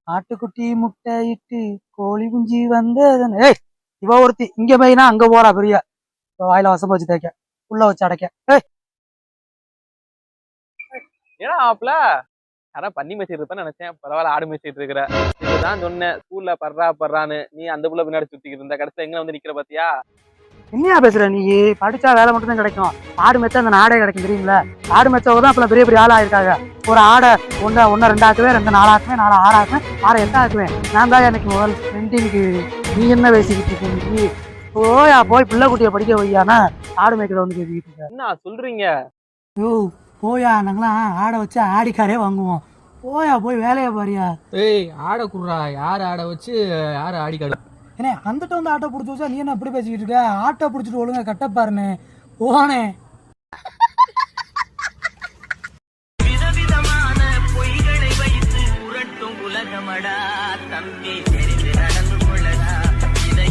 ஆட்டுக்குட்டி முட்டை இட்டு கோழி குஞ்சு வந்ததன் ஏய் இவ ஒருத்தி இங்க போயினா அங்க போறா பெரிய வாயில வசம் வச்சு தேய்க்க உள்ள வச்சு அடைக்க ஏய் ஏன்னா ஆப்ல யாரா பண்ணி மேய்ச்சிட்டு இருப்பேன்னு நினைச்சேன். பரவாயில்ல, ஆடு மேய்ச்சிட்டு இருக்கிற. இதுதான் சொன்னேன் ஸ்கூல்ல பர்றான்னு. நீ அந்த புள்ள பின்னாடி சுத்திக்கிட்டு இருந்த, கடைசியில எங்க வந்து நிக்கிற பாத்தியா? என்னையா பேசுற நீ? படிச்சா வேலை மட்டும் தான் கிடைக்கும். ஆடு மேய்ச்சா அந்த நாடே கிடைக்கும் தெரியுங்களா? ஆடு மேய்ச்சவங்க தான் அப்பெல்லாம் பெரிய பெரிய ஆளா இருக்காங்க. ஒரு ஆடை ஒன்னு ரெண்டாக்குவேன், 2 4 4 6 6 8 ஆக்குவேன். நான் தான் எனக்கு முதல் ட்ரெண்டிங்க்கு. நீ என்ன பேசிக்கிட்டு இருக்க? நீ போயா போய் பிள்ளை குட்டியை படிக்க வையானா ஆடு மேய்க்கிறத வந்து பேசிக்கிட்டு இருக்க. என்ன சொல்றீங்க? யோ போயா, நாங்களாம் ஆடை வச்சு ஆடிக்காரே வாங்குவோம். போயா போய் வேலையை பாரியா. ஏய் ஆடை குடுறா. யார் ஆடை வச்சு யார் ஆடிக்காடு? ஏன்னா அந்தட்ட வந்து ஆட்டோ பிடிச்சி வச்சா நீ என்ன இப்படி பேசிக்கிட்டு இருக்க? ஆட்டோ பிடிச்சிட்டு ஒழுங்கா கட்டப்பாருன்னு போனே. விதவிதமான பொய்களை வைத்து புரட்டும் உலகமடா தம்பி.